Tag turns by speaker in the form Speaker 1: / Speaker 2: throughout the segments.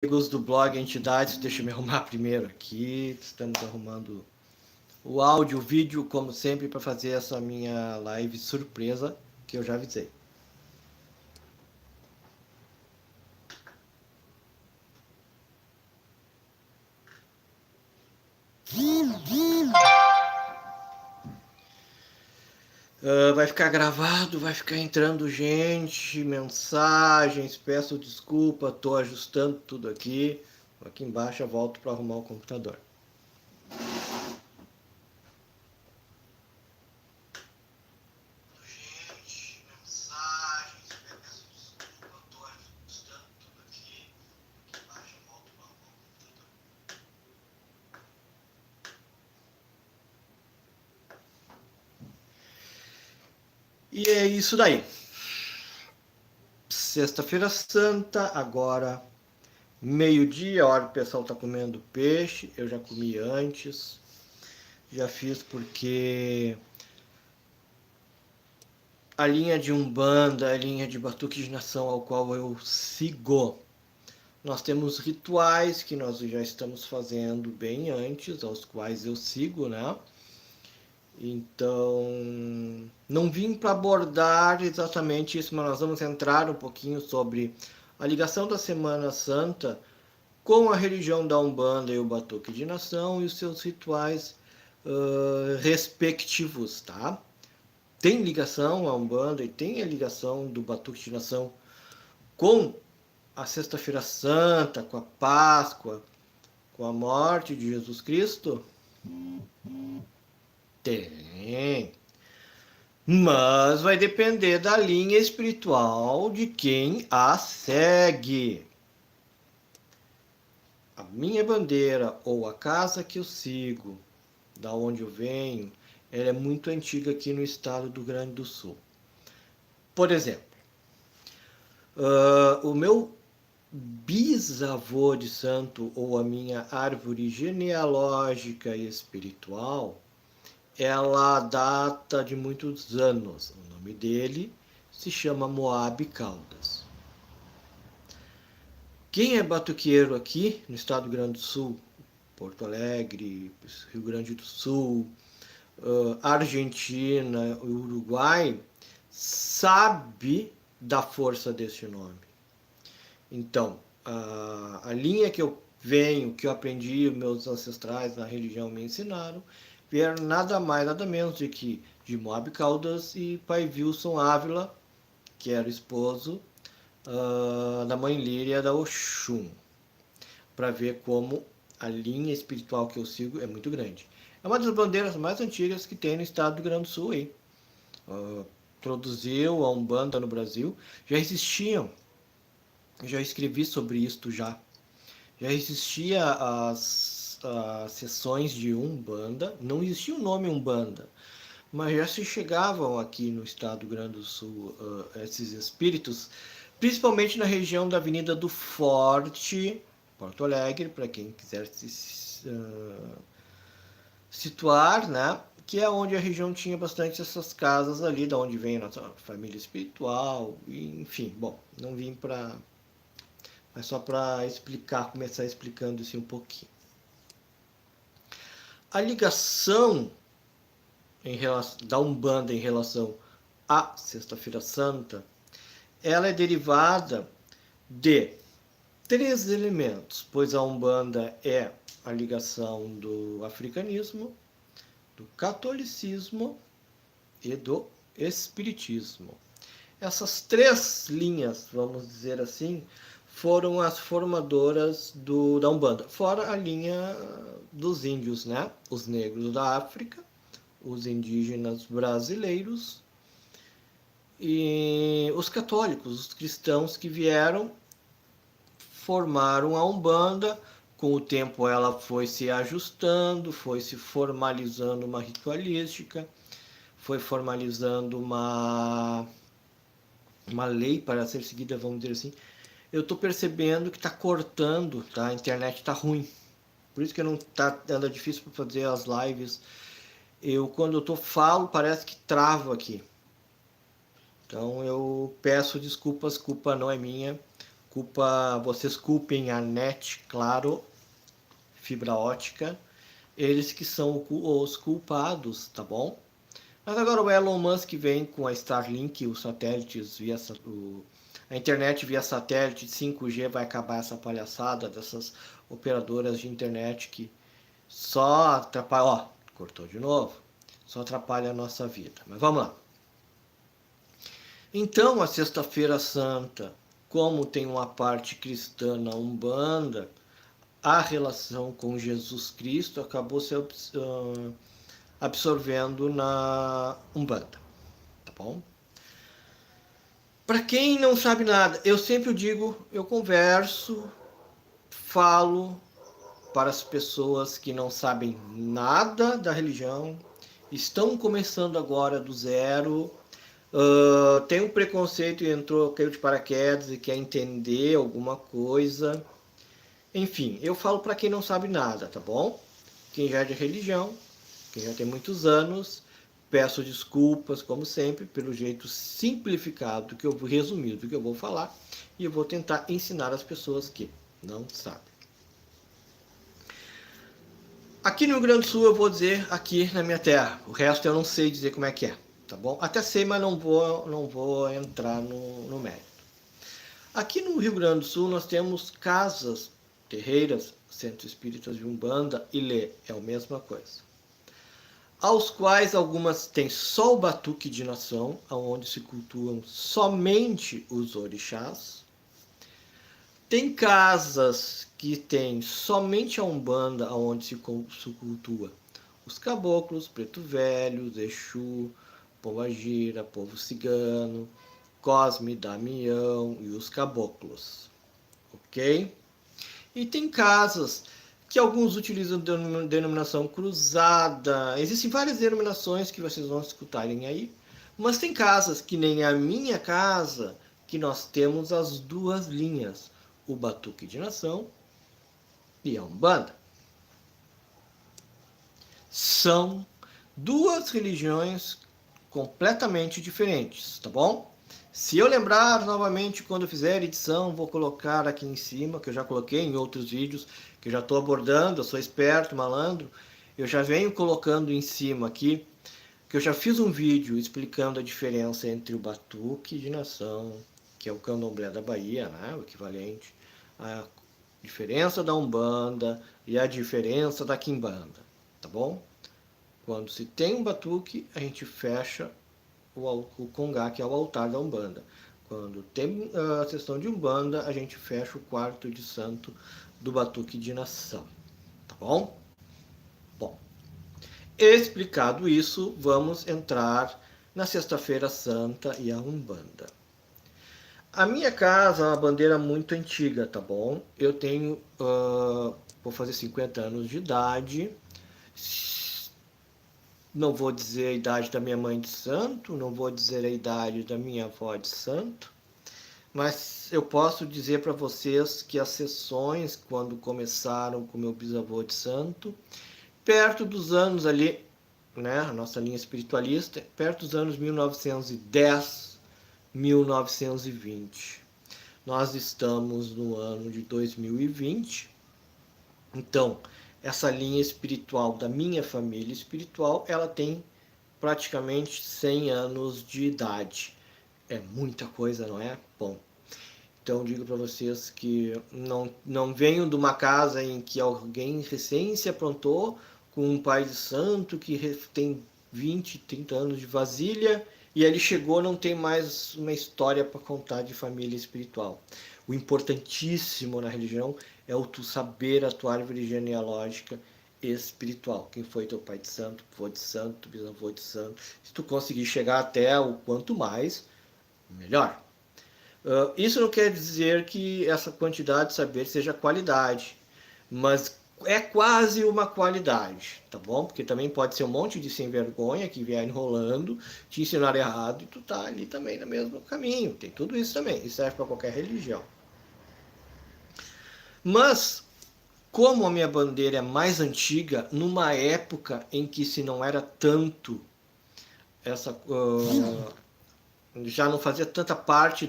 Speaker 1: Amigos do blog Entidades, deixa eu me arrumar primeiro aqui. Estamos arrumando o áudio, o vídeo, como sempre, para fazer essa minha live surpresa que eu já avisei. Vai ficar gravado, vai ficar entrando gente, mensagens, peço desculpa, estou ajustando tudo aqui. Aqui embaixo eu volto para arrumar o computador. E é isso daí. Sexta-feira Santa, agora meio-dia, a hora que o pessoal está comendo peixe. Eu já comi antes. Já fiz porque a linha de Umbanda, a linha de Batuque de Nação ao qual eu sigo, nós temos rituais que nós já estamos fazendo bem antes, aos quais eu sigo, né? Então, não vim para abordar exatamente isso, mas nós vamos entrar um pouquinho sobre a ligação da Semana Santa com a religião da Umbanda e o Batuque de Nação e os seus rituais respectivos, tá? Tem ligação a Umbanda e tem a ligação do Batuque de Nação com a Sexta-feira Santa, com a Páscoa, com a morte de Jesus Cristo? Tem. Mas vai depender da linha espiritual de quem a segue. A minha bandeira ou a casa que eu sigo, da onde eu venho, ela é muito antiga aqui no estado do Rio Grande do Sul. Por exemplo, o meu bisavô de santo ou a minha árvore genealógica e espiritual, ela data de muitos anos. O nome dele se chama Moab Caldas. Quem é batuqueiro aqui no estado do Rio Grande do Sul, Porto Alegre, Rio Grande do Sul, Argentina, Uruguai, sabe da força desse nome. Então, a linha que eu venho, que eu aprendi, meus ancestrais na religião me ensinaram, vieram nada mais, nada menos de Moab Caldas e pai Wilson Ávila, que era esposo da mãe Líria da Oxum, para ver como a linha espiritual que eu sigo é muito grande. É uma das bandeiras mais antigas que tem no estado do Rio Grande do Sul aí. Produziu a Umbanda no Brasil. Já existiam, já escrevi sobre isto já. Já existia as sessões de Umbanda, não existia o nome Umbanda, mas já se chegavam aqui no estado do Rio Grande do Sul esses espíritos, principalmente na região da Avenida do Forte, Porto Alegre, para quem quiser se situar, né? Que é onde a região tinha bastante essas casas ali, da onde vem a nossa família espiritual, enfim, bom, não vim para... mas só para explicar, começar explicando assim um pouquinho. A ligação da Umbanda em relação à Sexta-feira Santa, ela é derivada de 3 elementos, pois a Umbanda é a ligação do africanismo, do catolicismo e do espiritismo. Essas 3 linhas, vamos dizer assim, foram as formadoras da Umbanda, fora a linha dos índios, né? Os negros da África, os indígenas brasileiros e os católicos, os cristãos que vieram, formaram a Umbanda. Com o tempo ela foi se ajustando, foi se formalizando uma ritualística, foi formalizando uma lei para ser seguida, vamos dizer assim. Eu estou percebendo que está cortando, tá? A internet está ruim. Por isso que não tá anda difícil para fazer as lives. Quando eu falo, parece que trava aqui. Então eu peço desculpas, culpa não é minha, vocês culpem a NET, claro, fibra ótica, eles que são os culpados, tá bom? Mas agora o Elon Musk vem com a Starlink, os satélites a internet via satélite 5G, vai acabar essa palhaçada dessas operadoras de internet que só atrapalha, ó, cortou de novo, só atrapalha a nossa vida. Mas vamos lá. Então, a Sexta-feira Santa, como tem uma parte cristã na Umbanda, a relação com Jesus Cristo acabou se absorvendo na Umbanda, tá bom? Para quem não sabe nada, eu sempre digo, eu converso, falo para as pessoas que não sabem nada da religião, estão começando agora do zero, tem um preconceito e caiu de paraquedas e quer entender alguma coisa. Enfim, eu falo para quem não sabe nada, tá bom? Quem já é de religião, quem já tem muitos anos, peço desculpas, como sempre, pelo jeito simplificado, resumido que eu vou falar, e eu vou tentar ensinar as pessoas que não sabem. Aqui no Rio Grande do Sul eu vou dizer aqui na minha terra, o resto eu não sei dizer como é que é, tá bom? Até sei, mas não vou entrar no mérito. Aqui no Rio Grande do Sul nós temos casas, terreiras, centros espíritas de Umbanda e Lê, é a mesma coisa. Aos quais algumas têm só o batuque de nação, onde se cultuam somente os orixás. Tem casas que tem somente a Umbanda, onde se cultua os caboclos, preto velho, Exu, Pombagira, povo cigano, Cosme, Damião e os caboclos, ok? E tem casas que alguns utilizam denominação cruzada, existem várias denominações que vocês vão escutarem aí, mas tem casas que nem a minha casa, que nós temos as duas linhas, o batuque de nação e a Umbanda. São duas religiões completamente diferentes, tá bom? Se eu lembrar novamente quando eu fizer a edição, vou colocar aqui em cima, que eu já coloquei em outros vídeos, que eu já estou abordando, eu sou esperto, malandro, eu já venho colocando em cima aqui, que eu já fiz um vídeo explicando a diferença entre o batuque de nação, que é o candomblé da Bahia, né, o equivalente, a diferença da Umbanda e a diferença da Quimbanda, tá bom? Quando se tem um batuque, a gente fecha o congá, que é o altar da Umbanda. Quando tem a sessão de Umbanda, a gente fecha o quarto de santo do batuque de nação, tá bom? Bom, explicado isso, vamos entrar na Sexta-feira Santa e a Umbanda. A minha casa é uma bandeira muito antiga, tá bom? Eu tenho, vou fazer 50 anos de idade. Não vou dizer a idade da minha mãe de santo, não vou dizer a idade da minha avó de santo, mas eu posso dizer para vocês que as sessões, quando começaram com meu bisavô de santo, perto dos anos ali, né, a nossa linha espiritualista, perto dos anos 1910, 1920. Nós estamos no ano de 2020, então essa linha espiritual da minha família espiritual, ela tem praticamente 100 anos de idade. É muita coisa, não é? Bom, então digo para vocês que não venho de uma casa em que alguém recém se aprontou com um pai de santo que tem 20, 30 anos de vasilha e ele chegou, não tem mais uma história para contar de família espiritual. O importantíssimo na religião é o tu saber a tua árvore genealógica espiritual. Quem foi teu pai de santo, avô de santo, bisavô de santo. Se tu conseguir chegar até o quanto mais, melhor. Isso não quer dizer que essa quantidade de saber seja qualidade, mas é quase uma qualidade, tá bom? Porque também pode ser um monte de sem vergonha que vier enrolando, te ensinar errado e tu tá ali também no mesmo caminho. Tem tudo isso também, isso serve para qualquer religião. Mas, como a minha bandeira é mais antiga, numa época em que se não era tanto já não fazia tanta parte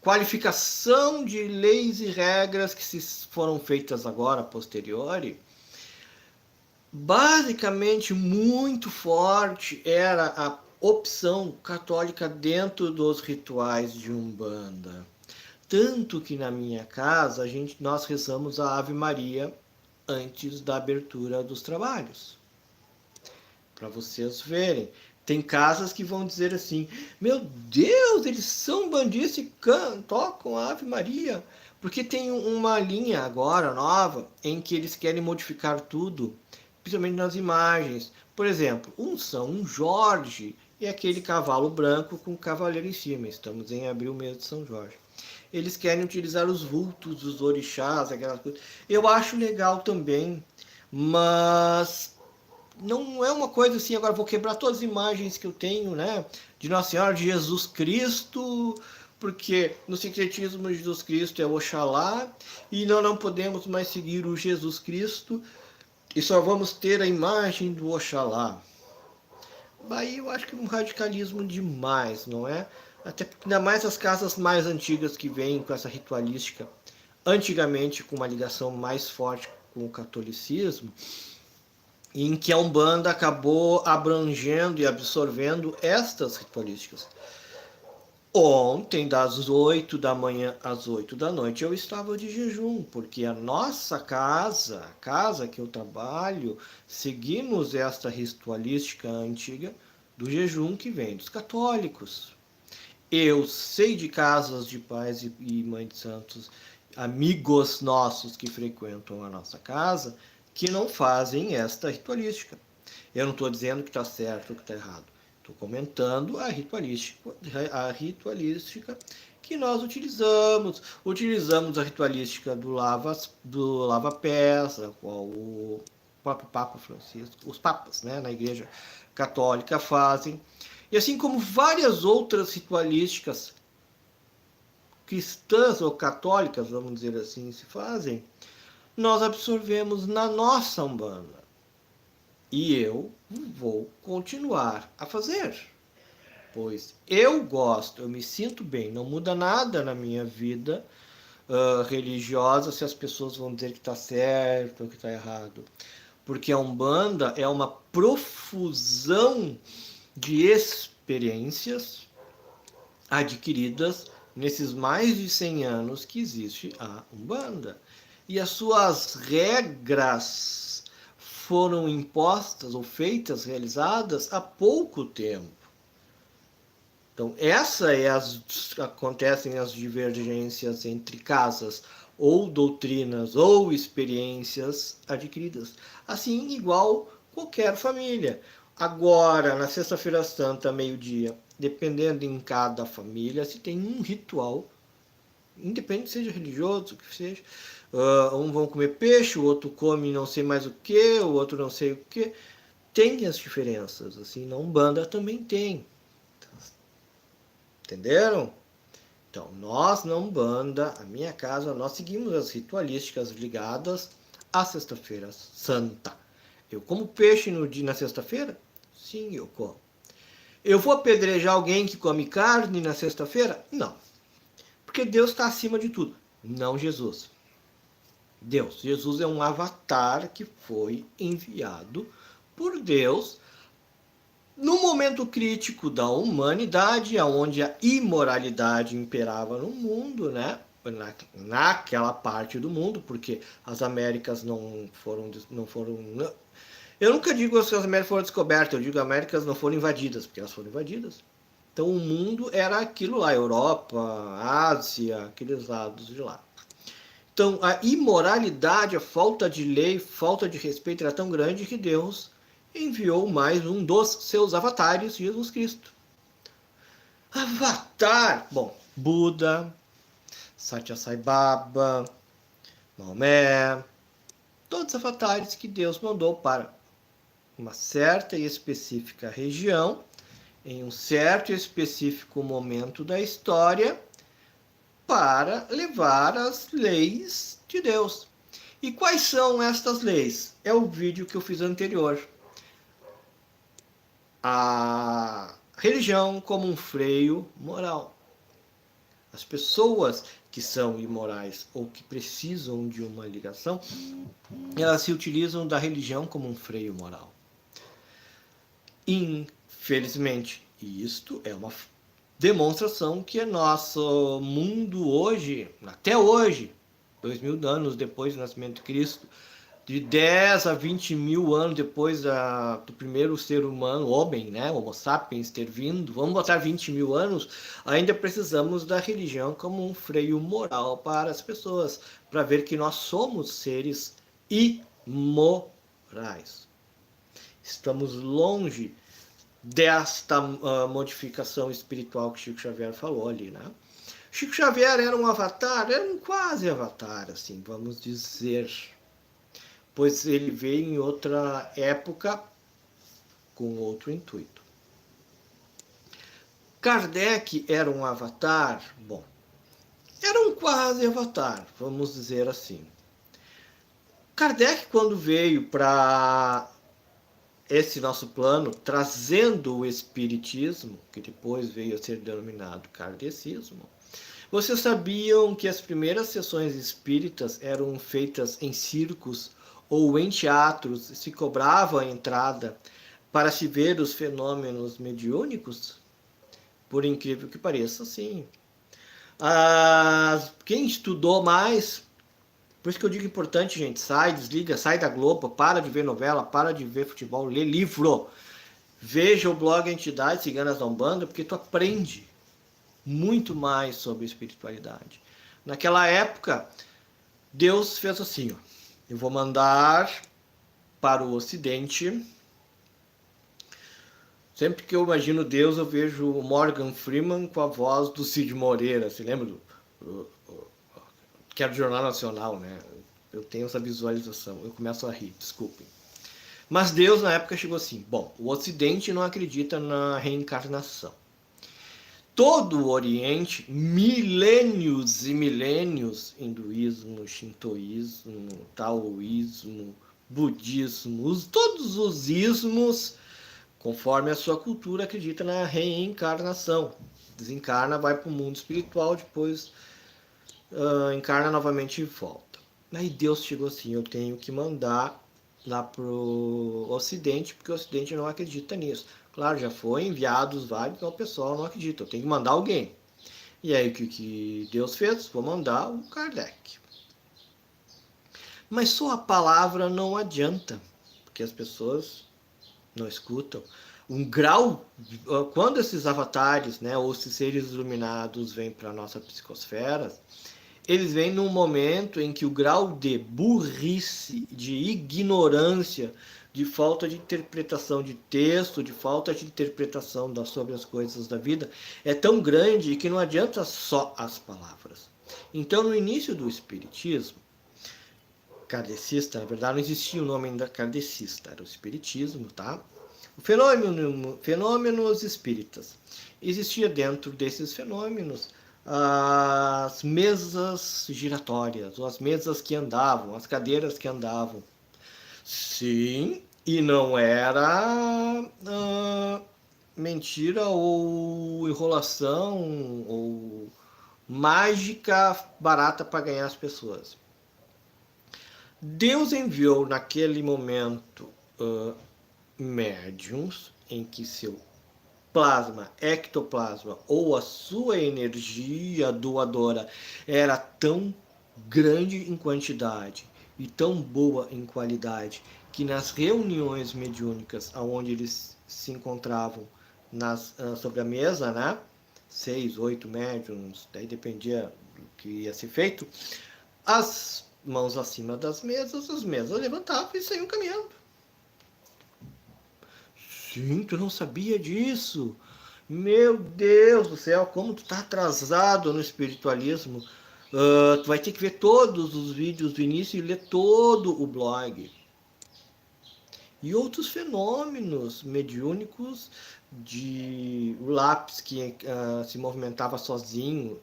Speaker 1: qualificação de leis e regras que foram feitas agora, a posteriori, basicamente muito forte era a opção católica dentro dos rituais de Umbanda. Tanto que na minha casa nós rezamos a Ave Maria antes da abertura dos trabalhos. Para vocês verem. Tem casas que vão dizer assim, meu Deus, eles são bandistas e tocam a Ave Maria. Porque tem uma linha agora nova em que eles querem modificar tudo, principalmente nas imagens. Por exemplo, um São Jorge e aquele cavalo branco com o cavaleiro em cima. Estamos em abril, mês de São Jorge. Eles querem utilizar os vultos dos orixás, aquelas coisas. Eu acho legal também, mas não é uma coisa assim, agora vou quebrar todas as imagens que eu tenho, né? De Nossa Senhora, de Jesus Cristo, porque no sincretismo de Jesus Cristo é Oxalá, e nós não podemos mais seguir o Jesus Cristo, e só vamos ter a imagem do Oxalá. Aí eu acho que é um radicalismo demais, não é? Até porque ainda mais as casas mais antigas que vêm com essa ritualística, antigamente com uma ligação mais forte com o catolicismo, em que a Umbanda acabou abrangendo e absorvendo estas ritualísticas. Ontem, das 8 da manhã às 8 da noite, eu estava de jejum, porque a nossa casa, a casa que eu trabalho, seguimos esta ritualística antiga do jejum que vem dos católicos. Eu sei de casas de pais e mães de santos, amigos nossos que frequentam a nossa casa, que não fazem esta ritualística. Eu não estou dizendo que está certo ou que está errado. Estou comentando a ritualística que nós utilizamos. Utilizamos a ritualística do lava-pés, o próprio Papa Francisco, os papas, né, na Igreja Católica fazem. E assim como várias outras ritualísticas cristãs ou católicas, vamos dizer assim, se fazem, nós absorvemos na nossa Umbanda. E eu vou continuar a fazer. Pois eu gosto, eu me sinto bem, não muda nada na minha vida religiosa se as pessoas vão dizer que está certo ou que está errado. Porque a Umbanda é uma profusão de experiências adquiridas nesses mais de 100 anos que existe a Umbanda. E as suas regras foram impostas ou feitas, realizadas há pouco tempo. Então, acontecem as divergências entre casas, ou doutrinas, ou experiências adquiridas. Assim, igual qualquer família. Agora, na Sexta-feira Santa, meio-dia, dependendo em cada família, se tem um ritual, independente seja religioso, o que seja. Um vão comer peixe, o outro come não sei mais o que, o outro não sei o que. Tem as diferenças, assim, na Umbanda também tem. Entenderam? Então, nós na Umbanda, a minha casa, nós seguimos as ritualísticas ligadas à Sexta-feira Santa. Eu como peixe na sexta-feira? Sim, eu como. Eu vou apedrejar alguém que come carne na sexta-feira? Não. Porque Deus está acima de tudo. Não Jesus. Deus. Jesus é um avatar que foi enviado por Deus no momento crítico da humanidade, onde a imoralidade imperava no mundo, né? Naquela parte do mundo, porque as Américas não foram. Eu nunca digo que as Américas foram descobertas, eu digo que as Américas não foram invadidas, porque elas foram invadidas. Então o mundo era aquilo lá, Europa, Ásia, aqueles lados de lá. Então a imoralidade, a falta de lei, falta de respeito era tão grande que Deus enviou mais um dos seus avatares, Jesus Cristo. Avatar! Bom, Buda, Satya Sai Baba, Maomé, todos os avatares que Deus mandou para uma certa e específica região, em um certo e específico momento da história, para levar as leis de Deus. E quais são estas leis? É o vídeo que eu fiz anterior. religião como um freio moral. As pessoas que são imorais ou que precisam de uma ligação, elas se utilizam da religião como um freio moral. Infelizmente, isto é uma demonstração que nosso mundo hoje, até hoje, 2000 anos depois do nascimento de Cristo, de 10 a 20 mil anos depois do primeiro ser humano, homem, né, Homo sapiens, ter vindo, vamos botar 20 mil anos, ainda precisamos da religião como um freio moral para as pessoas, para ver que nós somos seres imorais. Estamos longe desta modificação espiritual que Chico Xavier falou ali, né? Chico Xavier era um avatar, era um quase avatar, assim, vamos dizer, pois ele veio em outra época com outro intuito. Kardec era um avatar, bom, era um quase avatar, vamos dizer assim. Kardec, quando veio para esse nosso plano, trazendo o espiritismo, que depois veio a ser denominado kardecismo, vocês sabiam que as primeiras sessões espíritas eram feitas em circos ou em teatros, se cobrava a entrada para se ver os fenômenos mediúnicos? Por incrível que pareça, sim. Quem estudou mais, por isso que eu digo importante, gente, desliga, sai da Globo, para de ver novela, para de ver futebol, lê livro. Veja o blog Entidades Ciganas da Umbanda, porque tu aprende muito mais sobre espiritualidade. Naquela época, Deus fez assim, ó, eu vou mandar para o Ocidente. Sempre que eu imagino Deus, eu vejo o Morgan Freeman com a voz do Cid Moreira. Você lembra que era do Jornal Nacional, né? Eu tenho essa visualização. Eu começo a rir, desculpem. Mas Deus, na época, chegou assim. Bom, o Ocidente não acredita na reencarnação. Todo o Oriente, milênios e milênios, hinduísmo, shintoísmo, taoísmo, budismo, todos os ismos, conforme a sua cultura, acredita na reencarnação. Desencarna, vai para o mundo espiritual, depois encarna novamente e volta. Aí Deus chegou assim, eu tenho que mandar lá para o Ocidente, porque o Ocidente não acredita nisso. Claro, já foi enviados vários, então o pessoal não acredita, eu tenho que mandar alguém. E aí o que Deus fez? Vou mandar o Kardec. Mas só a palavra não adianta, porque as pessoas não escutam. Um grau, quando esses avatares, né, ou esses seres iluminados vêm para a nossa psicosfera, eles vêm num momento em que o grau de burrice, de ignorância, de falta de interpretação de texto, de falta de interpretação sobre as coisas da vida, é tão grande que não adianta só as palavras. Então, no início do Espiritismo, kardecista, na verdade não existia o nome ainda kardecista, era o Espiritismo, tá? O fenômenos espíritas. Existia dentro desses fenômenos as mesas giratórias, ou as mesas que andavam, as cadeiras que andavam. Sim, e não era mentira ou enrolação ou mágica barata para ganhar as pessoas. Deus enviou naquele momento médiums em que seu plasma, ectoplasma ou a sua energia doadora era tão grande em quantidade e tão boa em qualidade que nas reuniões mediúnicas onde eles se encontravam sobre a mesa, né? 6, 8 médiums, daí dependia do que ia ser feito, as mãos acima das mesas, as mesas levantavam e saíam caminhando. Sim, tu não sabia disso? Meu Deus do céu, como tu tá atrasado no espiritualismo. Tu vai ter que ver todos os vídeos do início e ler todo o blog. E outros fenômenos mediúnicos de o lápis que se movimentava sozinho.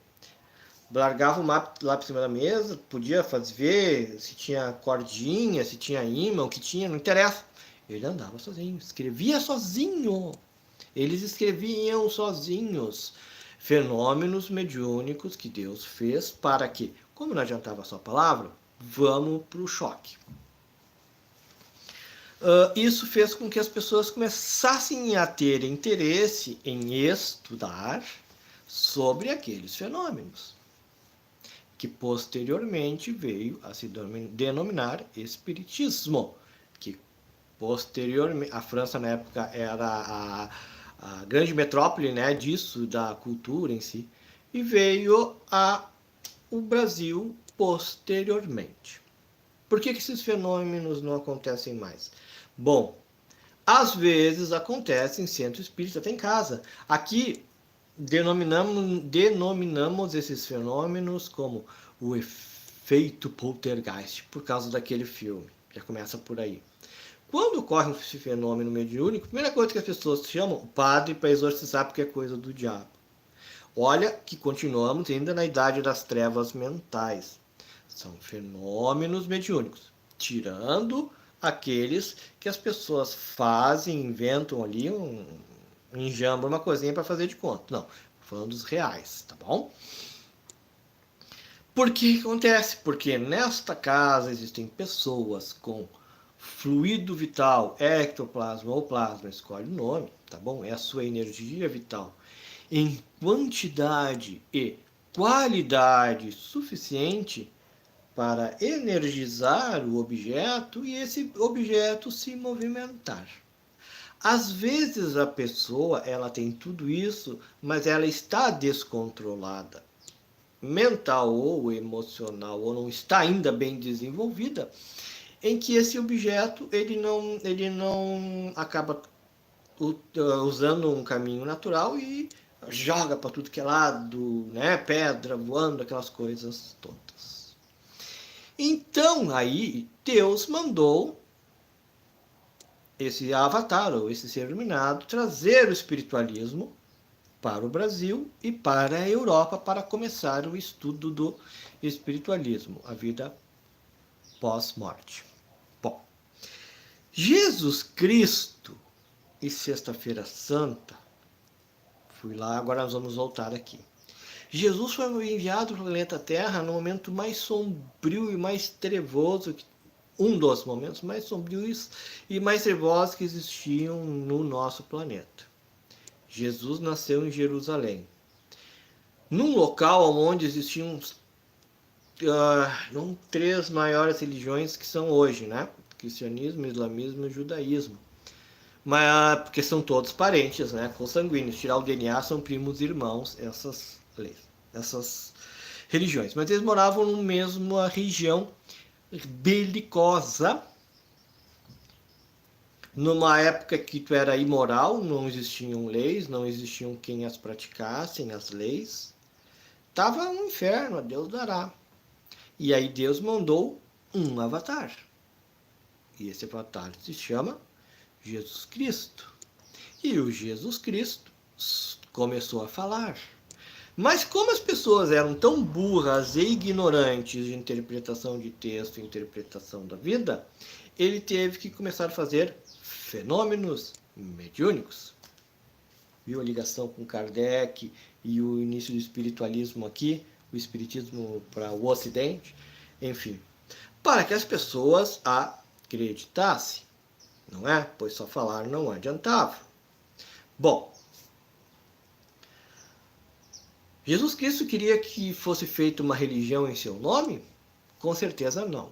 Speaker 1: Largava o lápis em cima da mesa, podia ver se tinha cordinha, se tinha ímã, o que tinha, não interessa. Ele andava sozinho, escrevia sozinho. Eles escreviam sozinhos fenômenos mediúnicos que Deus fez para que, como não adiantava a sua palavra, vamos para o choque. Isso fez com que as pessoas começassem a ter interesse em estudar sobre aqueles fenômenos, que posteriormente veio a se denominar Espiritismo, que posteriormente, a França na época era a grande metrópole, né, disso, da cultura em si, e veio o Brasil posteriormente. Por que esses fenômenos não acontecem mais? Bom, às vezes acontece em centro espírita, até em casa. Aqui denominamos esses fenômenos como o efeito poltergeist, por causa daquele filme. Já começa por aí. Quando ocorre esse fenômeno mediúnico, a primeira coisa que as pessoas chamam o padre para exorcizar porque é coisa do diabo. Olha que continuamos ainda na idade das trevas mentais. São fenômenos mediúnicos, tirando aqueles que as pessoas fazem, inventam ali um enjambro, uma coisinha para fazer de conta. Não, falando dos reais, tá bom? Por que acontece? Porque nesta casa existem pessoas com fluido vital, ectoplasma ou plasma, escolhe o nome, tá bom? É a sua energia vital, em quantidade e qualidade suficiente para energizar o objeto e esse objeto se movimentar. Às vezes a pessoa ela tem tudo isso, mas ela está descontrolada, mental ou emocional, ou não está ainda bem desenvolvida, em que esse objeto ele não acaba usando um caminho natural e joga para tudo que é lado, né? Pedra voando, aquelas coisas todas. Então aí Deus mandou esse avatar ou esse ser iluminado trazer o espiritualismo para o Brasil e para a Europa para começar o estudo do espiritualismo, a vida pós-morte. Bom, Jesus Cristo e Sexta-feira Santa, fui lá, agora nós vamos voltar aqui. Jesus foi enviado para o planeta Terra no momento mais sombrio e mais trevoso, um dos momentos mais sombrios e mais trevosos que existiam no nosso planeta. Jesus nasceu em Jerusalém, num local onde existiam não 3 maiores religiões que são hoje, né? Cristianismo, islamismo e judaísmo. Mas porque são todos parentes, né? Consanguíneos. Tirar o DNA são primos e irmãos, essas religiões. Mas eles moravam na mesma região belicosa, numa época que tu era imoral, não existiam leis, não existiam quem as praticassem, as leis. Tava um inferno, a Deus dará. E aí Deus mandou um avatar. E esse avatar se chama Jesus Cristo. E o Jesus Cristo começou a falar. Mas como as pessoas eram tão burras e ignorantes de interpretação de texto e interpretação da vida, ele teve que começar a fazer fenômenos mediúnicos. Viu a ligação com Kardec e o início do espiritualismo aqui, o espiritismo para o Ocidente, enfim, para que as pessoas acreditassem, não é? Pois só falar não adiantava. Bom, Jesus Cristo queria que fosse feita uma religião em seu nome? Com certeza não.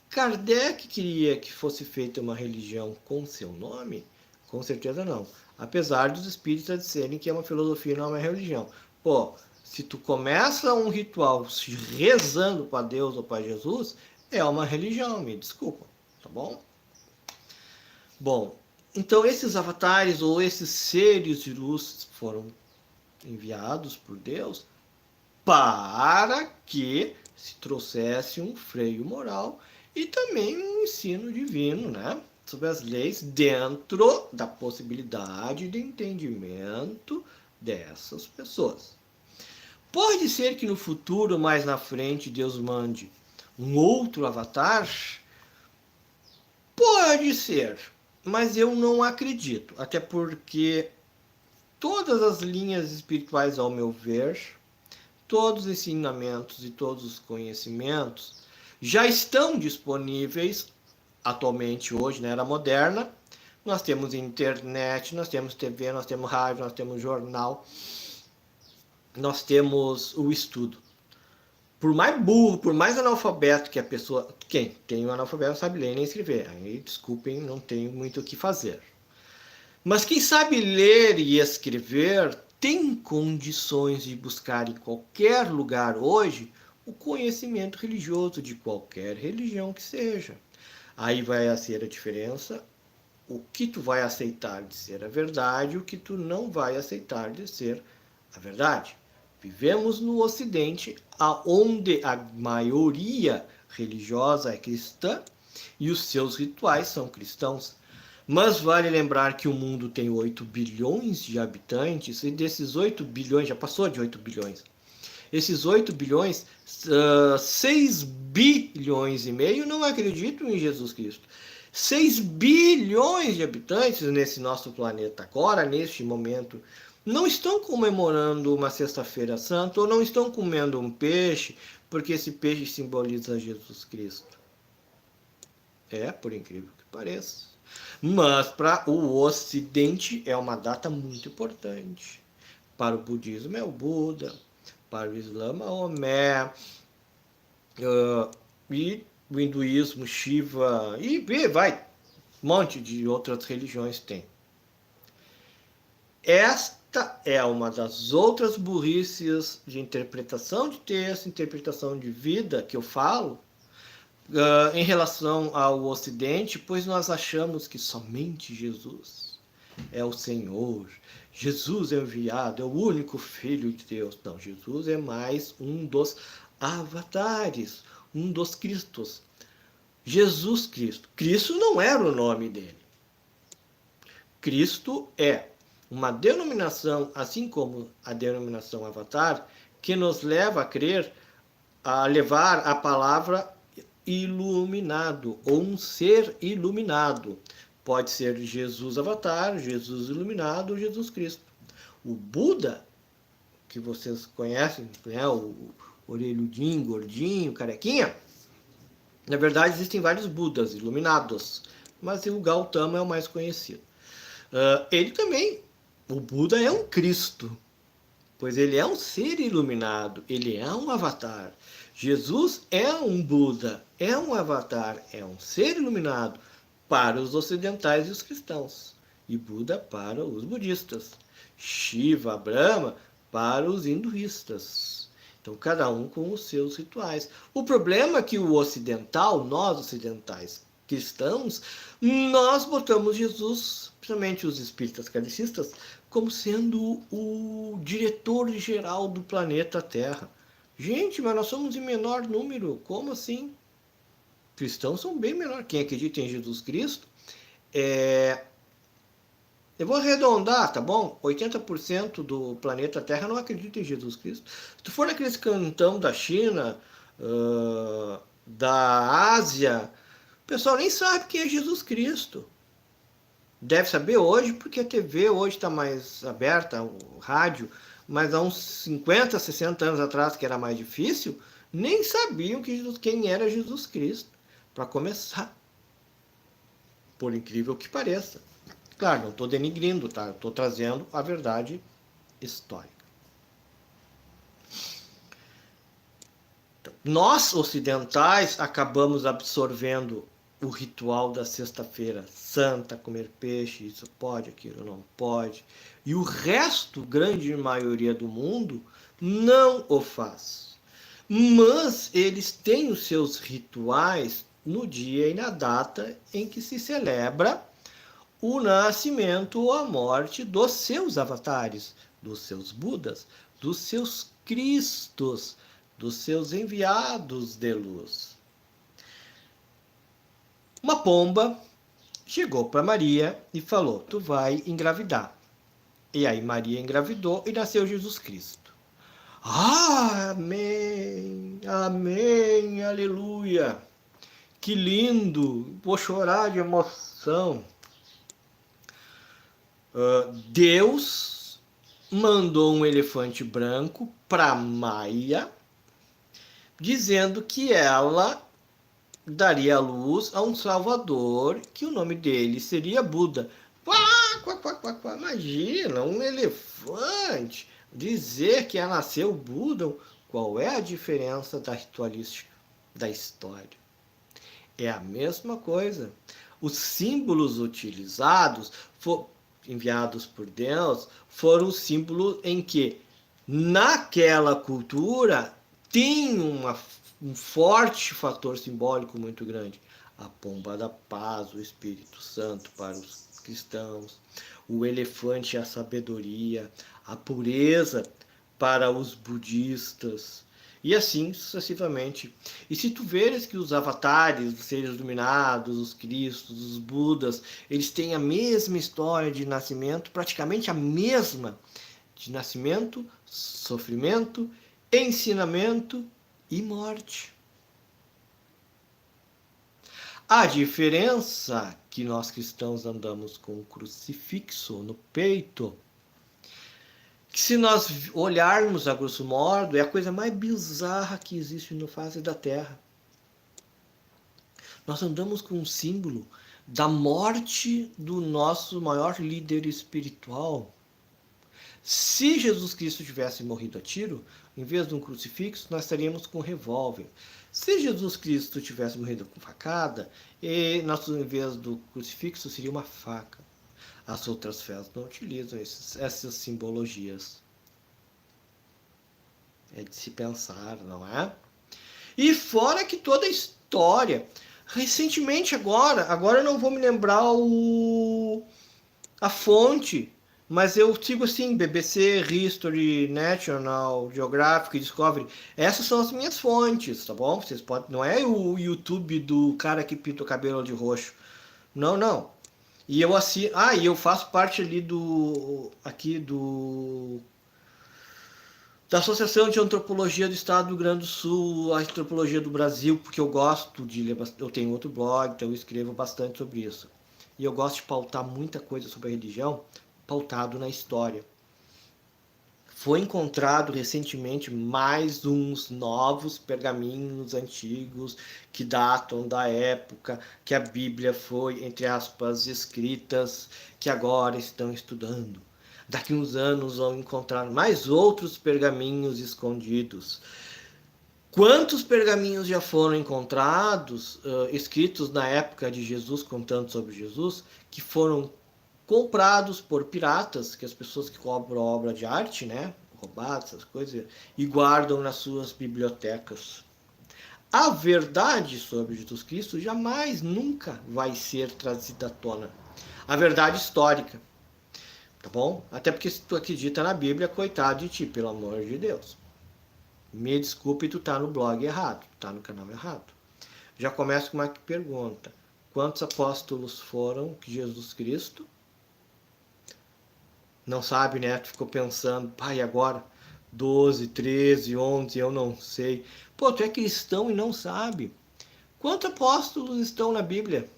Speaker 1: Kardec queria que fosse feita uma religião com seu nome? Com certeza não. Apesar dos espíritas dizerem que é uma filosofia e não é uma religião. Pô, se tu começa um ritual rezando para Deus ou para Jesus, é uma religião, me desculpa, tá bom? Bom, então esses avatares ou esses seres de luz foram enviados por Deus para que se trouxesse um freio moral e também um ensino divino, né? Sobre as leis dentro da possibilidade de entendimento dessas pessoas. Pode ser que no futuro, mais na frente, Deus mande um outro avatar? Pode ser, mas eu não acredito, até porque todas as linhas espirituais, ao meu ver, todos os ensinamentos e todos os conhecimentos já estão disponíveis atualmente, hoje, na era moderna. Nós temos internet, nós temos TV, nós temos rádio, nós temos jornal, nós temos o estudo. Por mais burro, por mais analfabeto que a pessoa... Quem tem um analfabeto sabe ler nem escrever. Aí, desculpem, não tenho muito o que fazer. Mas quem sabe ler e escrever tem condições de buscar em qualquer lugar hoje o conhecimento religioso de qualquer religião que seja. Aí vai ser a diferença, o que tu vai aceitar de ser a verdade e o que tu não vai aceitar de ser a verdade. Vivemos no Ocidente, onde a maioria religiosa é cristã e os seus rituais são cristãos. Mas vale lembrar que o mundo tem 8 bilhões de habitantes, e desses 8 bilhões, já passou de 8 bilhões, esses 8 bilhões, 6 bilhões e meio não acreditam em Jesus Cristo. 6 bilhões de habitantes nesse nosso planeta agora, neste momento, não estão comemorando uma sexta-feira santa ou não estão comendo um peixe, porque esse peixe simboliza Jesus Cristo. Por incrível que pareça. Mas para o Ocidente é uma data muito importante. Para o budismo é o Buda, para o Islã, Maomé, e o hinduísmo, Shiva, e vai, um monte de outras religiões tem. Esta é uma das outras burrices de interpretação de texto, interpretação de vida que eu falo, em relação ao Ocidente, pois nós achamos que somente Jesus é o Senhor, Jesus é enviado, é o único Filho de Deus. Não, Jesus é mais um dos avatares, um dos Cristos. Jesus Cristo. Cristo não era o nome dele. Cristo é uma denominação, assim como a denominação avatar, que nos leva a crer, a levar a palavra iluminado, ou um ser iluminado. Pode ser Jesus Avatar, Jesus Iluminado ou Jesus Cristo. O Buda, que vocês conhecem, né? O orelhudinho, gordinho, carequinha, na verdade existem vários Budas iluminados, mas o Gautama é o mais conhecido. Ele também, o Buda é um Cristo, pois ele é um ser iluminado, ele é um avatar. Jesus é um Buda, é um avatar, é um ser iluminado para os ocidentais e os cristãos, e Buda para os budistas, Shiva, Brahma para os hinduístas. Então, cada um com os seus rituais. O problema é que o ocidental, nós ocidentais cristãos, nós botamos Jesus, principalmente os espíritas kardecistas, como sendo o diretor geral do planeta Terra. Gente, mas nós somos em menor número, como assim? Cristãos são bem menor. Quem acredita em Jesus Cristo, eu vou arredondar, tá bom? 80% do planeta Terra não acredita em Jesus Cristo. Se tu for naqueles cantão da China, da Ásia, o pessoal nem sabe quem é Jesus Cristo. Deve saber hoje, porque a TV hoje está mais aberta, o rádio, mas há uns 50, 60 anos atrás, que era mais difícil, nem sabiam quem era Jesus Cristo, para começar. Por incrível que pareça. Claro, não estou denigrindo, tá? Estou trazendo a verdade histórica. Então, nós, ocidentais, acabamos absorvendo o ritual da sexta-feira santa, comer peixe, isso pode, aquilo não pode. E o resto, grande maioria do mundo, não o faz. Mas eles têm os seus rituais no dia e na data em que se celebra o nascimento ou a morte dos seus avatares, dos seus Budas, dos seus Cristos, dos seus enviados de luz. Uma pomba chegou para Maria e falou: tu vai engravidar. E aí Maria engravidou e nasceu Jesus Cristo. Amém, amém, aleluia. Que lindo, vou chorar de emoção. Deus mandou um elefante branco para Maia, dizendo que ela daria luz a um salvador, que o nome dele seria Buda. Quá, quá, quá, quá, quá. Imagina, um elefante dizer que nasceu Buda. Qual é a diferença da ritualística da história? É a mesma coisa. Os símbolos utilizados, enviados por Deus, foram símbolos em que, naquela cultura, tem um forte fator simbólico muito grande. A pomba da paz, o Espírito Santo para os cristãos, o elefante, a sabedoria, a pureza para os budistas, e assim sucessivamente. E se tu veres que os avatares, os seres iluminados, os cristos, os budas, eles têm a mesma história de nascimento, praticamente a mesma, de nascimento, sofrimento, ensinamento e morte. A diferença que nós cristãos andamos com um crucifixo no peito, que se nós olharmos a grosso modo, é a coisa mais bizarra que existe no face da Terra. Nós andamos com um símbolo da morte do nosso maior líder espiritual. Se Jesus Cristo tivesse morrido a tiro, em vez de um crucifixo, nós estaríamos com um revólver. Se Jesus Cristo tivesse morrido com facada, em vez do crucifixo, seria uma faca. As outras fés não utilizam essas simbologias. É de se pensar, não é? E fora que toda a história, recentemente agora eu não vou me lembrar a fonte, mas eu sigo assim, BBC, History, National Geographic, Discovery. Essas são as minhas fontes, tá bom? Vocês podem, não é o YouTube do cara que pinta o cabelo de roxo. Não, não. E eu e eu faço parte ali da Associação de Antropologia do Estado do Rio Grande do Sul, a Antropologia do Brasil, porque eu gosto de ler, eu tenho outro blog, então eu escrevo bastante sobre isso. E eu gosto de pautar muita coisa sobre a religião, pautado na história. Foi encontrado recentemente mais uns novos pergaminhos antigos que datam da época que a Bíblia foi, entre aspas, escritas, que agora estão estudando. Daqui uns anos vão encontrar mais outros pergaminhos escondidos. Quantos pergaminhos já foram encontrados, escritos na época de Jesus, contando sobre Jesus, que foram comprados por piratas, que as pessoas que compram obra de arte, né, roubadas, essas coisas, e guardam nas suas bibliotecas. A verdade sobre Jesus Cristo jamais, nunca vai ser trazida à tona. A verdade histórica, tá bom? Até porque se tu acredita na Bíblia, coitado de ti, pelo amor de Deus. Me desculpe, tu tá no blog errado, tu tá no canal errado. Já começa com uma pergunta. Quantos apóstolos foram que Jesus Cristo? Não sabe, né? Tu ficou pensando, pai, agora? 12, 13, 11, eu não sei. Pô, tu é cristão e não sabe. Quantos apóstolos estão na Bíblia?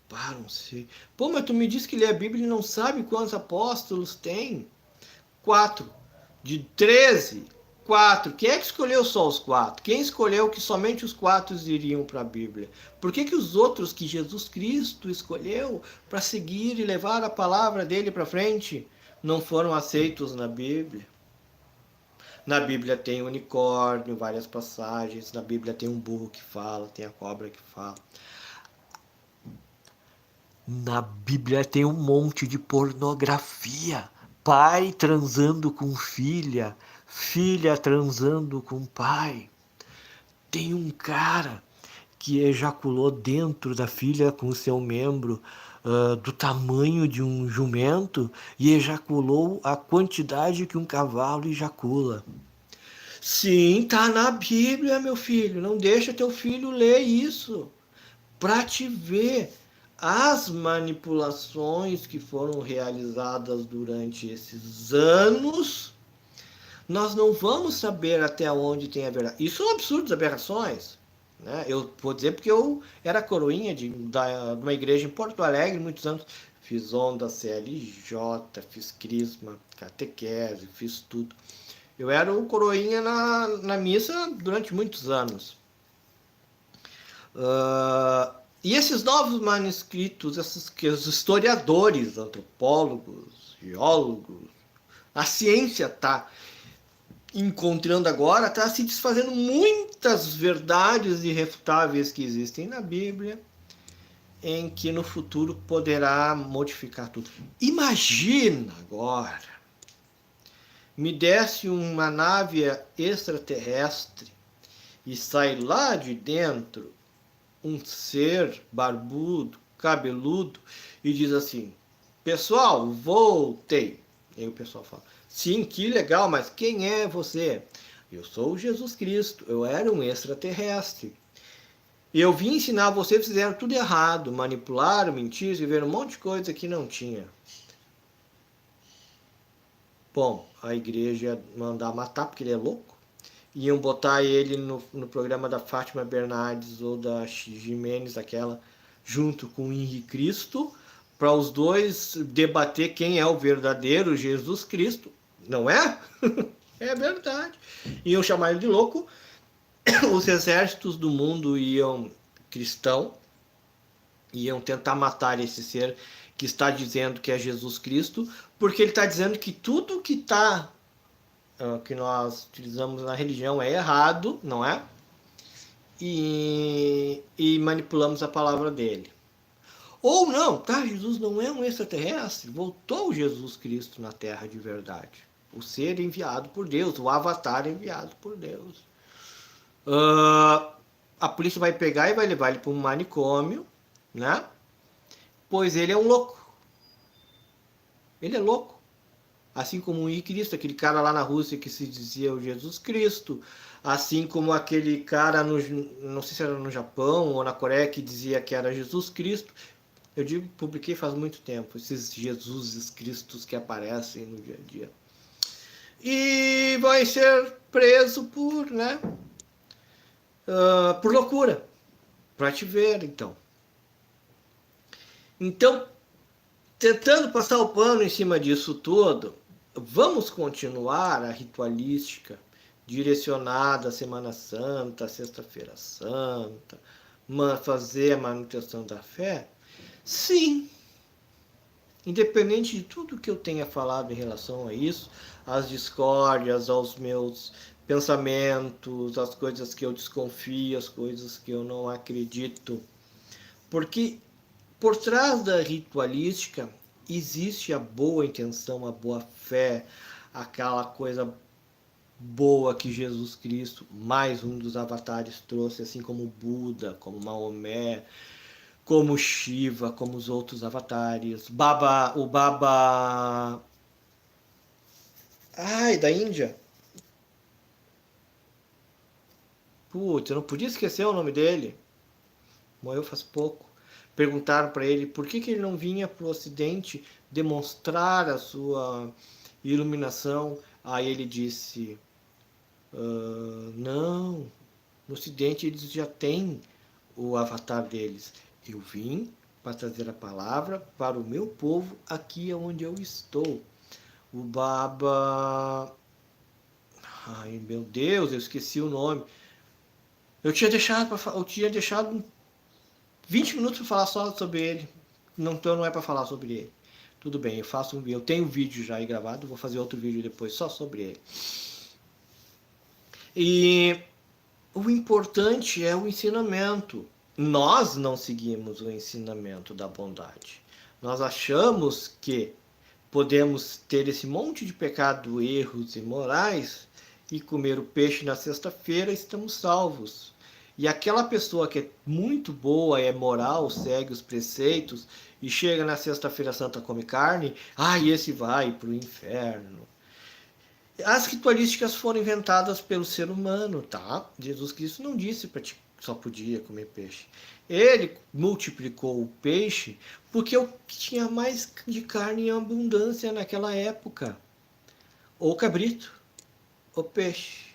Speaker 1: Pá, não sei. Pô, mas tu me disse que lê a Bíblia e não sabe quantos apóstolos tem? 4. De 13, 4. Quem é que escolheu só os 4? Quem escolheu que somente os 4 iriam para a Bíblia? Por que os outros que Jesus Cristo escolheu para seguir e levar a palavra dele para frente não foram aceitos na Bíblia? Na Bíblia tem unicórnio, várias passagens. Na Bíblia tem um burro que fala, tem a cobra que fala. Na Bíblia tem um monte de pornografia. Pai transando com filha, filha transando com pai. Tem um cara que ejaculou dentro da filha com o seu membro do tamanho de um jumento e ejaculou a quantidade que um cavalo ejacula. Sim, tá na Bíblia, meu filho. Não deixa teu filho ler isso para te ver as manipulações que foram realizadas durante esses anos. Nós não vamos saber até onde tem a verdade. Isso é um absurdo das aberrações. Né? Eu vou dizer porque eu era coroinha de uma igreja em Porto Alegre, muitos anos. fiz onda CLJ, fiz crisma, catequese, fiz tudo. Eu era o coroinha na missa durante muitos anos. E esses novos manuscritos, que os historiadores, antropólogos, geólogos, a ciência está encontrando agora, está se desfazendo muitas verdades irrefutáveis que existem na Bíblia, em que no futuro poderá modificar tudo. Imagina agora, me desse uma nave extraterrestre e sai lá de dentro um ser barbudo, cabeludo, e diz assim: pessoal, voltei. E aí o pessoal fala: sim, que legal, mas quem é você? Eu sou Jesus Cristo, eu era um extraterrestre. Eu vim ensinar vocês, fizeram tudo errado, manipularam, mentiram, viveram um monte de coisa que não tinha. Bom, a igreja ia mandar matar, porque ele é louco. Iam botar ele no programa da Fátima Bernardes ou da Jimenez, aquela, junto com o Henrique Cristo, para os dois debater quem é o verdadeiro Jesus Cristo. Não é? É verdade. Iam chamar ele de louco. Os exércitos do mundo iam cristão, iam tentar matar esse ser que está dizendo que é Jesus Cristo, porque ele está dizendo que tudo que nós utilizamos na religião é errado, não é? E manipulamos a palavra dele. Ou não, tá? Jesus não é um extraterrestre, voltou Jesus Cristo na Terra de verdade. O ser enviado por Deus, o avatar enviado por Deus. A polícia vai pegar e vai levar ele para um manicômio, né? Pois ele é um louco. Ele é louco. Assim como o Henrique Cristo, aquele cara lá na Rússia que se dizia o Jesus Cristo, assim como aquele cara, não sei se era no Japão ou na Coreia, que dizia que era Jesus Cristo. Eu digo, publiquei faz muito tempo, esses Jesuses Cristos que aparecem no dia a dia. E vai ser preso por, né, por loucura, para te ver, então. Então, tentando passar o pano em cima disso tudo, vamos continuar a ritualística direcionada à Semana Santa, à Sexta-feira Santa, fazer a manutenção da fé? Sim. Independente de tudo que eu tenha falado em relação a isso, às discórdias, aos meus pensamentos, às coisas que eu desconfio, às coisas que eu não acredito. Porque por trás da ritualística existe a boa intenção, a boa fé, aquela coisa boa que Jesus Cristo, mais um dos avatares, trouxe, assim como Buda, como Maomé, como Shiva, como os outros avatares. O Baba... Ai, da Índia. Putz, eu não podia esquecer o nome dele. Morreu faz pouco. Perguntaram para ele por que ele não vinha para o Ocidente demonstrar a sua iluminação. Aí ele disse: não, no Ocidente eles já têm o avatar deles. Eu vim para trazer a palavra para o meu povo aqui onde eu estou. O Baba... Ai, meu Deus, eu esqueci o nome. Eu tinha deixado 20 minutos para falar só sobre ele. Então não é para falar sobre ele. Tudo bem, eu tenho um vídeo já aí gravado, vou fazer outro vídeo depois só sobre ele. E o importante é o ensinamento. Nós não seguimos o ensinamento da bondade. Nós achamos que podemos ter esse monte de pecado, erros e morais e comer o peixe na sexta-feira, estamos salvos. E aquela pessoa que é muito boa, é moral, segue os preceitos e chega na sexta-feira santa, come carne, esse vai para o inferno. As ritualísticas foram inventadas pelo ser humano, tá? Jesus Cristo não disse para ti que só podia comer peixe. Ele multiplicou o peixe porque o que tinha mais de carne em abundância naquela época. Ou cabrito, ou peixe.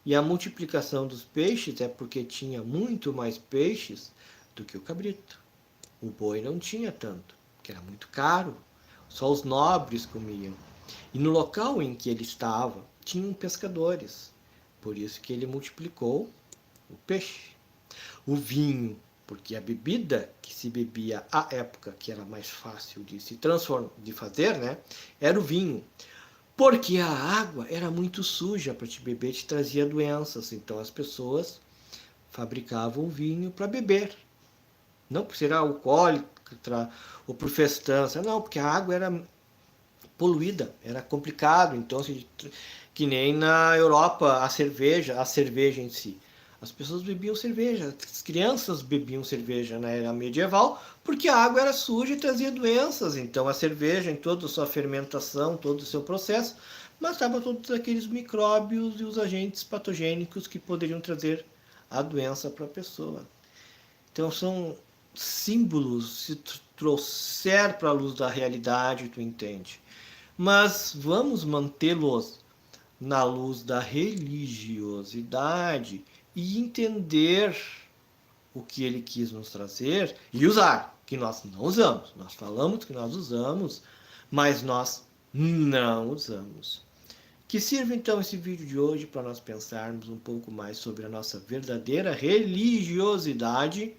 Speaker 1: E a multiplicação dos peixes é porque tinha muito mais peixes do que o cabrito. O boi não tinha tanto, porque era muito caro. Só os nobres comiam. E no local em que ele estava, tinham pescadores. Por isso que ele multiplicou o peixe. O vinho, porque a bebida que se bebia à época, que era mais fácil de se transformar, de fazer, né, era o vinho. Porque a água era muito suja para te beber, te trazia doenças. Então as pessoas fabricavam vinho para beber. Não por ser alcoólico ou por festança, não, porque a água era poluída, era complicado. Então, que nem na Europa, a cerveja em si. As pessoas bebiam cerveja, as crianças bebiam cerveja na era medieval, porque a água era suja e trazia doenças. Então, a cerveja, em toda a sua fermentação, todo o seu processo, matava todos aqueles micróbios e os agentes patogênicos que poderiam trazer a doença para a pessoa. Então, são símbolos, se trouxer para a luz da realidade, tu entende. Mas vamos mantê-los na luz da religiosidade e entender o que ele quis nos trazer e usar, que nós não usamos. Nós falamos que nós usamos, mas nós não usamos. Que sirva então esse vídeo de hoje para nós pensarmos um pouco mais sobre a nossa verdadeira religiosidade.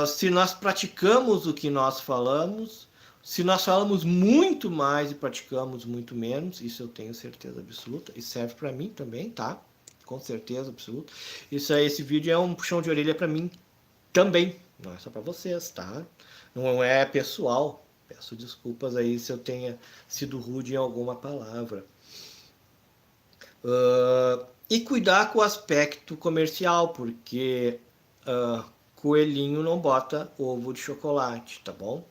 Speaker 1: Se nós praticamos o que nós falamos, se nós falamos muito mais e praticamos muito menos, isso eu tenho certeza absoluta, e serve para mim também, tá? Com certeza absoluta. Esse vídeo é um puxão de orelha para mim também, não é só para vocês, tá? Não é pessoal. Peço desculpas aí se eu tenha sido rude em alguma palavra. E cuidar com o aspecto comercial, porque coelhinho não bota ovo de chocolate, tá bom?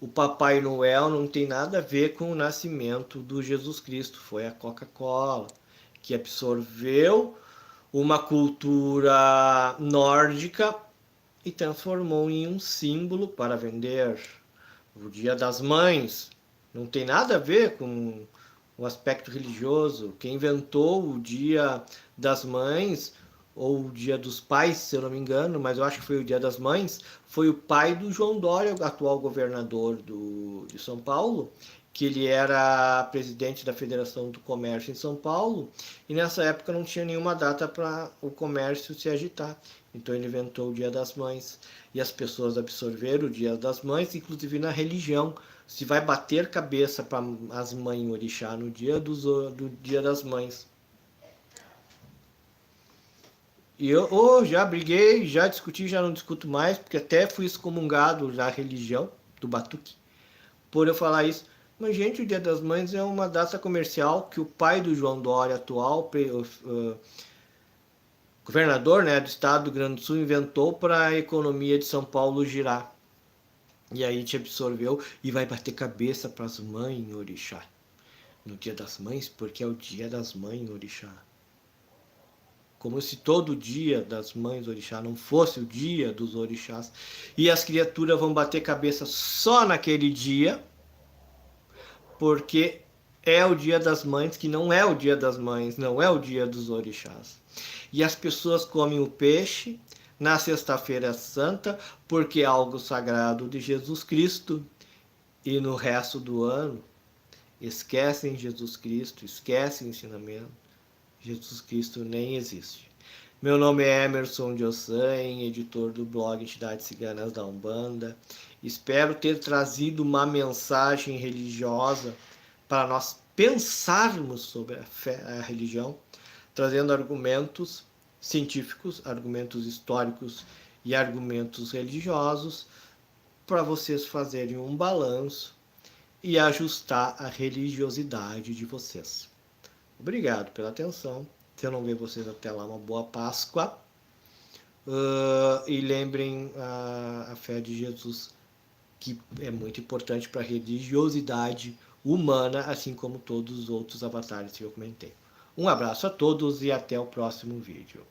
Speaker 1: O Papai Noel não tem nada a ver com o nascimento do Jesus Cristo. Foi a Coca-Cola que absorveu uma cultura nórdica e transformou em um símbolo para vender. O Dia das Mães não tem nada a ver com o aspecto religioso. Quem inventou o Dia das Mães, ou o Dia dos Pais, se eu não me engano, mas eu acho que foi o Dia das Mães, foi o pai do João Dória, o atual governador de São Paulo, que ele era presidente da Federação do Comércio em São Paulo, e nessa época não tinha nenhuma data para o comércio se agitar. Então ele inventou o Dia das Mães, e as pessoas absorveram o Dia das Mães, inclusive na religião. Se vai bater cabeça para as mães orixá no dia do Dia das Mães. E eu já briguei, já discuti, já não discuto mais, porque até fui excomungado da religião do Batuque por eu falar isso. Mas, gente, o Dia das Mães é uma data comercial que o pai do João Dória, atual governador, né, do estado do Rio Grande do Sul, inventou para a economia de São Paulo girar. E aí te absorveu e vai bater cabeça para as mães orixá no Dia das Mães, porque é o Dia das Mães orixá. Como se todo dia das mães orixá não fosse o dia dos orixás. E as criaturas vão bater cabeça só naquele dia, porque é o dia das mães, que não é o dia das mães, não é o dia dos orixás. E as pessoas comem o peixe na sexta-feira santa, porque é algo sagrado de Jesus Cristo. E no resto do ano, esquecem Jesus Cristo, esquecem o ensinamento. Jesus Cristo nem existe. Meu nome é Emerson Diossain, editor do blog Entidades Ciganas da Umbanda. Espero ter trazido uma mensagem religiosa para nós pensarmos sobre a fé, a religião, trazendo argumentos científicos, argumentos históricos e argumentos religiosos para vocês fazerem um balanço e ajustar a religiosidade de vocês. Obrigado pela atenção. Se eu não ver vocês até lá, uma boa Páscoa. E lembrem a fé de Jesus, que é muito importante para a religiosidade humana, assim como todos os outros avatares que eu comentei. Um abraço a todos e até o próximo vídeo.